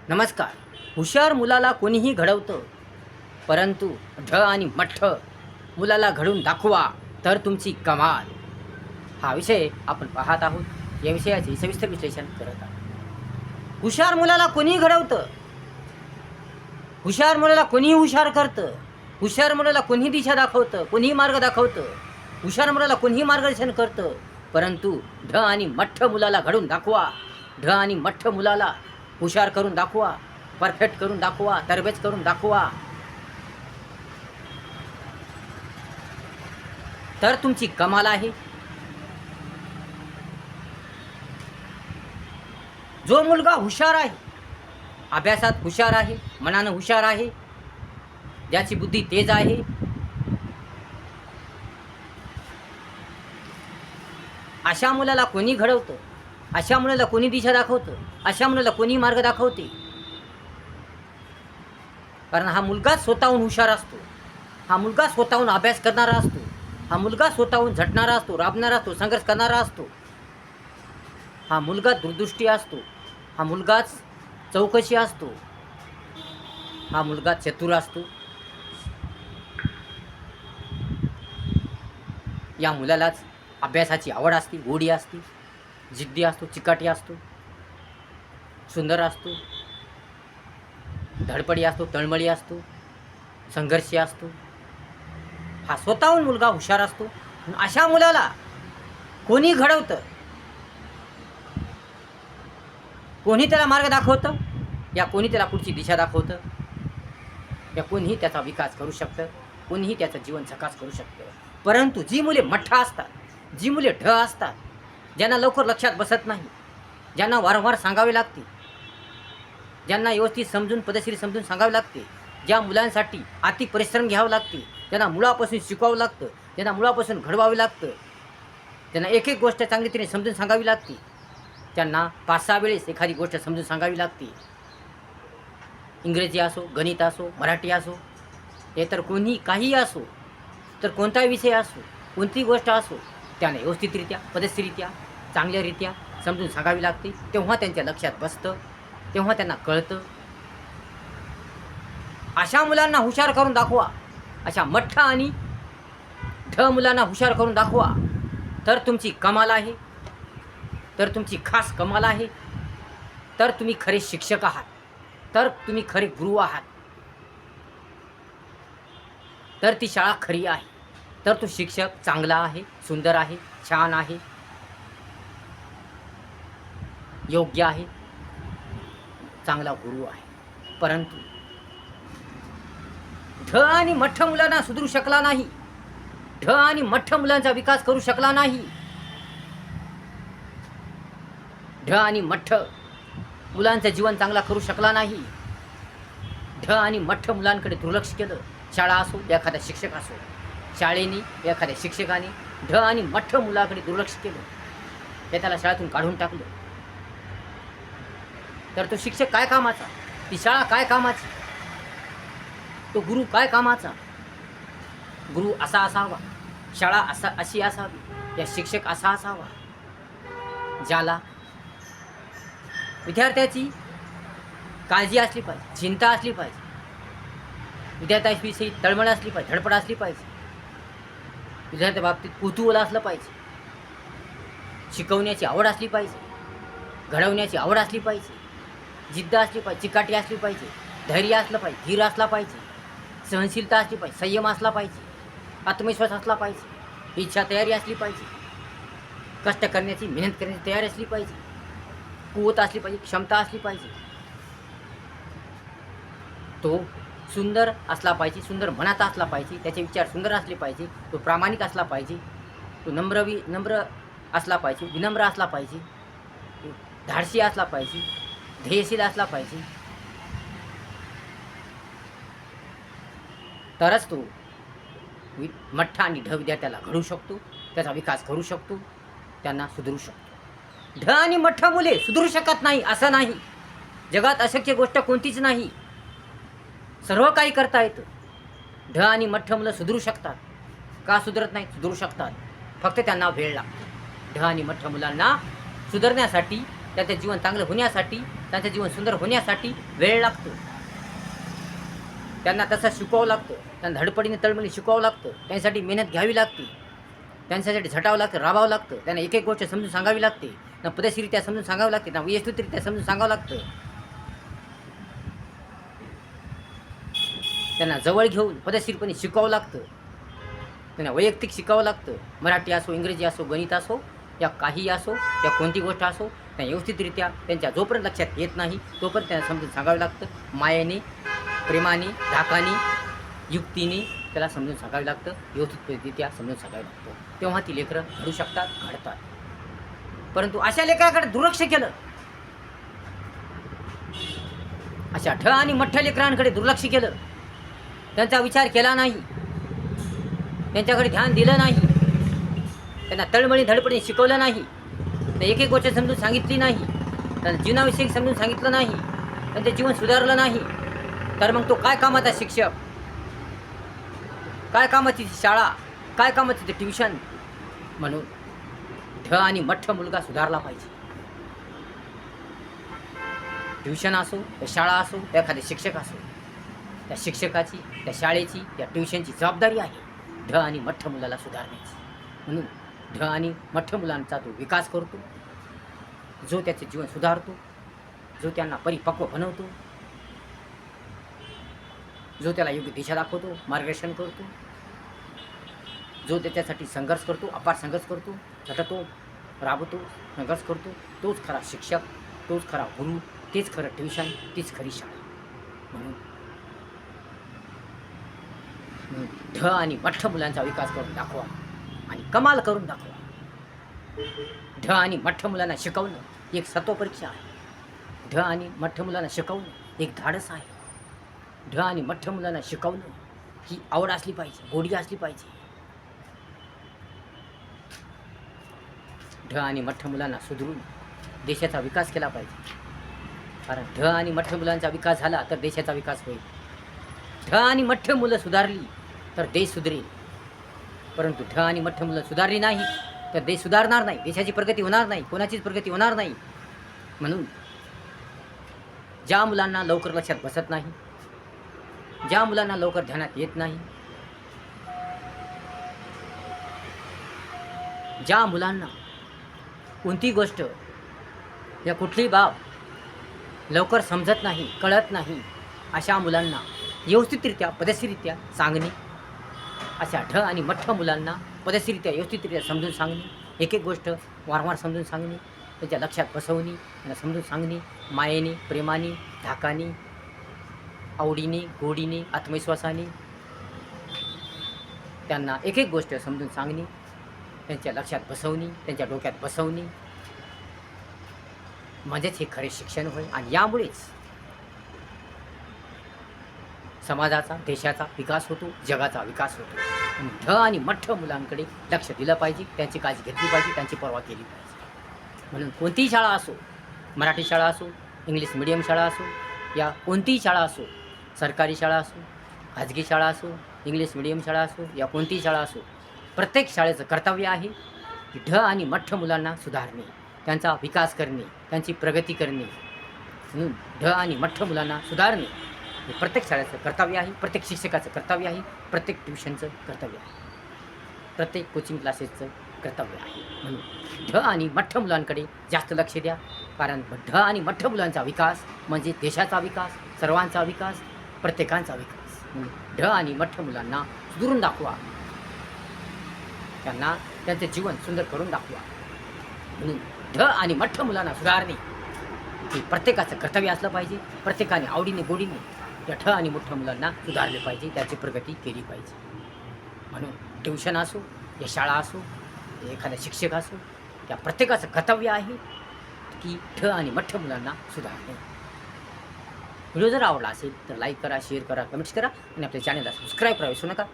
नमस्कार. हुशार मुलाला कोणीही घडवतं, परंतु ढ आणि मठ्ठ मुलाला घडवून दाखवा तर तुमची कमाल. हा विषय आपण पाहत आहोत. या विषयाचे सविस्तर विश्लेषण करत आहोत. हुशार मुलाला कोणीही घडवतं, हुशार मुलाला कोणीही हुशार करतं, हुशार मुलाला कोणीही दिशा दाखवतं, कोणीही मार्ग दाखवतं, हुशार मुलाला कोणीही मार्गदर्शन करतं, परंतु ढ आणि मठ्ठ मुलाला घडवून दाखवा. ढ आणि मठ्ठ मुलाला हुशार करून दाखवा, परफेक्ट करून दाखवा, तरबेज करून दाखवा, तर तुमची कमाल आहे. जो मुलगा हुशार आहे, अभ्यासात हुशार आहे, मनानं हुशार आहे, ज्याची बुद्धी तेज आहे, अशा मुलाला कोणी घडवतं, अशा मुलाला कोणी दिशा दाखवतं, अशा मुलाला कोणी मार्ग दाखवते. कारण हा मुलगा स्वतःहून हुशार असतो, हा मुलगा स्वतःहून अभ्यास करणारा असतो, हा मुलगा स्वतःहून झटणारा असतो, राबणारा असतो, संघर्ष करणारा असतो. हा मुलगा दूरदृष्टी असतो, हा मुलगाच चौकशी असतो, हा मुलगा चतुर असतो. या मुलालाच अभ्यासाची आवड असते, गोडी असते, जिद्दी असतो, चिकाटी असतो, सुंदर असतो, धडपडी असतो, तळमळी असतो, संघर्षी असतो. हा स्वतःहून मुलगा हुशार असतो. अशा मुलाला कोणी घडवतं, कोणी त्याला मार्ग दाखवतं, या कोणी त्याला पुढची दिशा दाखवतं, या कोणीही त्याचा विकास करू शकतं, कोणीही त्याचं जीवन झकास करू शकतं. परंतु जी मुले मठ्ठ असतात, जी मुले ढ असतात, ज्यांना लवकर लक्षात बसत नाही, ज्यांना वारंवार सांगावे लागते, ज्यांना व्यवस्थित समजून पद्धतशीर समजून सांगावे लागते, ज्या मुलांसाठी अति परिश्रम घ्यावं लागते, ज्यांना मुळापासून शिकवावं लागतं, ज्यांना मुळापासून घडवावे लागतं, ज्यांना एक एक गोष्ट चांगली तरी समजून सांगावी लागते, त्यांना 5-6 वेळेस एखादी गोष्ट समजून सांगावी लागते. इंग्रजी असो, गणित असो, मराठी असो, हे तर कोणी काहीही असो, तर कोणताही विषय असो, कोणतीही गोष्ट असो, त्याने व्यवस्थितरित्या पद्धतशीररित्या चांगल्यारित्या समजून सांगावी लागते. तेव्हा त्यांच्या लक्षात बसतं, तेव्हा त्यांना कळतं. अशा मुलांना हुशार करून दाखवा, अशा मठ्ठ आणि ढ मुलांना हुशार करून दाखवा, तर तुमची कमाल आहे, तर तुमची खास कमाल आहे, तर तुम्ही खरे शिक्षक आहात, तर तुम्ही खरे गुरु आहात, तर ती शाळा खरी आहे, तर तो शिक्षक चांगला आहे, सुंदर आहे, छान आहे, योग्य आहे, चांगला गुरु आहे. परंतु ढ आणि मठ्ठ मुलांना सुधरू शकला नाही, ढ आणि मठ्ठ मुलांचा विकास करू शकला नाही, ढ आणि मठ्ठ मुलांचं जीवन चांगला करू शकला नाही, ढ आणि मठ्ठ मुलांकडे दुर्लक्ष केलं. शाळा असो, एखादा शिक्षक असो, शाळेने एखाद्या शिक्षकाने ढ आणि मठ्ठ मुलाकडे दुर्लक्ष केलं, ते त्याला शाळेतून काढून टाकलं, तर तो शिक्षक काय कामाचा, ती शाळा काय कामाची, तो गुरु काय कामाचा. गुरु असा असावा, शाळा अशी असावी, या शिक्षक असा असावा, ज्याला विद्यार्थ्याची काळजी असली पाहिजे, चिंता असली पाहिजे, विद्यार्थ्याविषयी तळमळ असली पाहिजे, धडपड असली पाहिजे, विद्यार्थ्या बाबतीत कुतूहल असलं पाहिजे, शिकवण्याची आवड असली पाहिजे, घडवण्याची आवड असली पाहिजे, जिद्द असली पाहिजे, चिकाटी असली पाहिजे, धैर्य असलं पाहिजे, धीर असला पाहिजे, सहनशीलता असली पाहिजे, संयम असला पाहिजे, आत्मविश्वास असला पाहिजे, इच्छा तयारी असली पाहिजे, कष्ट करण्याची मेहनत करण्याची तयारी असली पाहिजे, कुवत असली पाहिजे, क्षमता असली पाहिजे. तो सुंदर असला पाहिजे, सुंदर मनाचा असला पाहिजे, त्याचे विचार सुंदर असले पाहिजे, तो प्रामाणिक असला पाहिजे, तो नम्र असला पाहिजे, विनम्र असला पाहिजे, धाडसी असला पाहिजे, ध्येयशील असला पाहिजे, तरच तो मठ्ठ आणि ढ विद्यार्थ्याला घडवू शकतो, त्याचा विकास करू शकतो, त्यांना सुधरू शकतो. ढ आणि मठ्ठ मुले सुधरू शकत नाही असं नाही, जगात अशक्य गोष्ट कोणतीच नाही, सर्व काही करता येतं. ढ आणि मठ्ठ मुलं सुधरू शकतात. का सुधरत नाही? सुधरू शकतात, फक्त त्यांना वेळ लागतो. ढ आणि मठ्ठ मुलांना सुधारण्यासाठी, त्याचं जीवन चांगलं होण्यासाठी त्यांचं जीवन सुंदर होण्यासाठी वेळ लागतो. त्यांना तसं शिकवावं लागतं, त्यांना धडपडीने तळमळीने शिकवावं लागतं, त्यांच्यासाठी मेहनत घ्यावी लागते, त्यांच्यासाठी झटावं लागतं, राबावं लागतं, त्यांना एक एक गोष्ट समजून सांगावी लागते, ना पद्धतशीरित्या समजून सांगावं लागते, ना व्यवस्थितरित्या समजून सांगावं लागतं. त्यांना जवळ घेऊन पद्धतशीरपणे शिकवावं लागतं, त्यांना वैयक्तिक शिकावं लागतं. मराठी असो, इंग्रजी असो, गणित असो, या काही असो, या कोणती गोष्ट असो, त्या व्यवस्थितरित्या त्यांच्या जोपर्यंत लक्षात येत नाही तोपर्यंत त्यांना समजून सांगावं लागतं. मायेने, प्रेमाने, धाकाने, युक्तीने त्याला समजून सांगावं लागतं, व्यवस्थितरित्या समजून सांगावं लागतं. तेव्हा ती लेकरं घडू शकतात, घडतात. परंतु अशा लेकराकडे दुर्लक्ष केलं, अशा ठ आणि मठ्ठ लेकरांकडे दुर्लक्ष केलं, त्यांचा विचार केला नाही, त्यांच्याकडे ध्यान दिलं नाही, त्यांना तळमळी धडपडीने शिकवलं नाही, तर एक एक गोष्ट समजून सांगितली नाही, त्यांना जीवनाविषयी समजून सांगितलं नाही, त्यांचं जीवन सुधारलं नाही, तर मग तो काय कामाचा शिक्षक, काय कामाची शाळा, काय कामाची ते ट्युशन. म्हणून ढ आणि मठ्ठ मुलगा सुधारला पाहिजे. ट्युशन असो, त्या शाळा असो, त्या एखादे शिक्षक असो, त्या शिक्षकाची, त्या शाळेची, त्या ट्युशनची जबाबदारी आहे ढ आणि मठ्ठ मुलाला सुधारण्याची. म्हणून ढ आणि मठ्ठ मुलांचा तो विकास करतो, जो त्याचे जीवन सुधारतो, जो त्यांना परिपक्व बनवतो, जो त्याला योग्य दिशा दाखवतो, मार्गदर्शन करतो, जो त्याच्यासाठी संघर्ष करतो, अपार संघर्ष करतो, झटतो, राबतो, संघर्ष करतो, तोच खरा शिक्षक, तोच खरा गुरु, तेच खरं ट्युशन, तीच खरी शाळा. म्हणून ढ आणि मठ्ठ मुलांचा विकास करून दाखवा आणि कमाल करून दाखवा. ढ आणि मठ्ठ मुलांना शिकवणं एक सत्वपरीक्षा आहे. ढ आणि मठ्ठ मुलांना शिकवणं एक धाडस आहे. ढ आणि मठ्ठ मुलांना शिकवणं ही आवड असली पाहिजे, गोडी असली पाहिजे. ढ आणि मठ्ठ मुलांना सुधरून देशाचा विकास केला पाहिजे. कारण ढ आणि मठ्ठ मुलांचा विकास झाला तर देशाचा विकास होईल. ढ आणि मठ्ठ मुलं सुधारली तर देश सुधरेल. परंतु ढ आणि मठ्ठ मुलं सुधारली नाही तर देश सुधारणार नाही, देशाची प्रगती होणार नाही, कोणाचीच प्रगती होणार नाही. म्हणून ज्या मुलांना लवकर लक्षात बसत नाही, ज्या मुलांना लवकर ध्यानात येत नाही, ज्या मुलांना कोणती गोष्ट या कुठली बाब लवकर समजत नाही, कळत नाही, अशा मुलांना व्यवस्थितरित्या पद्धतशीररित्या सांगणे, अशा ढ आणि मठ्ठ मुलांना पद्धतशीररित्या व्यवस्थितरित्या समजून सांगणे, एक एक गोष्ट वारंवार समजून सांगणे, त्यांच्या लक्षात बसवणे, त्यांना समजून सांगणे, मायेने, प्रेमाने, धाकाने, आवडीने, गोडीने, आत्मविश्वासाने त्यांना एक एक गोष्ट समजून सांगणे, त्यांच्या लक्षात बसवणे, त्यांच्या डोक्यात बसवणे, म्हणजेच हे खरे शिक्षण होय. आणि यामुळेच समाजाचा, देशाचा विकास होतो, जगाचा विकास होतो. आणि ढ आणि मठ्ठ मुलांकडे लक्ष दिलं पाहिजे, त्यांची काळजी घेतली पाहिजे, त्यांची पर्वा केली पाहिजे. म्हणून कोणतीही शाळा असो, मराठी शाळा असो, इंग्लिश मिडियम शाळा असो, या कोणतीही शाळा असो, सरकारी शाळा असो, खाजगी शाळा असो, इंग्लिश मिडियम शाळा असो, या कोणतीही शाळा असो, प्रत्येक शाळेचं कर्तव्य आहे की ढ आणि मठ्ठ मुलांना सुधारणे, त्यांचा विकास करणे, त्यांची प्रगती करणे. म्हणून ढ आणि मठ्ठ मुलांना सुधारणे हे प्रत्येक शाळेचं कर्तव्य आहे, प्रत्येक शिक्षकाचं कर्तव्य आहे, प्रत्येक ट्युशनचं कर्तव्य आहे, प्रत्येक कोचिंग क्लासेसचं कर्तव्य आहे. म्हणून ढ आणि मठ्ठ मुलांकडे जास्त लक्ष द्या. कारण ढ आणि मठ्ठ मुलांचा विकास म्हणजे देशाचा विकास, सर्वांचा विकास, प्रत्येकांचा विकास. म्हणून ढ आणि मठ्ठ मुलांना सुधारून दाखवा, त्यांना त्यांचे जीवन सुंदर करून दाखवा. म्हणून ढ आणि मठ्ठ मुलांना सुधारणे हे प्रत्येकाचं कर्तव्य असलं पाहिजे. प्रत्येकाने आवडीने गोडीने त्या ढ आणि मोठ्या मुलांना सुधारले पाहिजे, त्याची प्रगती केली पाहिजे. म्हणून ट्युशन असो, या शाळा असो, एखादा शिक्षक असो, त्या प्रत्येकाचं कर्तव्य आहे की ढ आणि मठ्ठ मुलांना सुधारणे. व्हिडिओ जर आवडला असेल तर लाईक करा, शेअर करा, कमेंट्स करा आणि आपल्या चॅनलला सबस्क्राईब करा विसरू नका.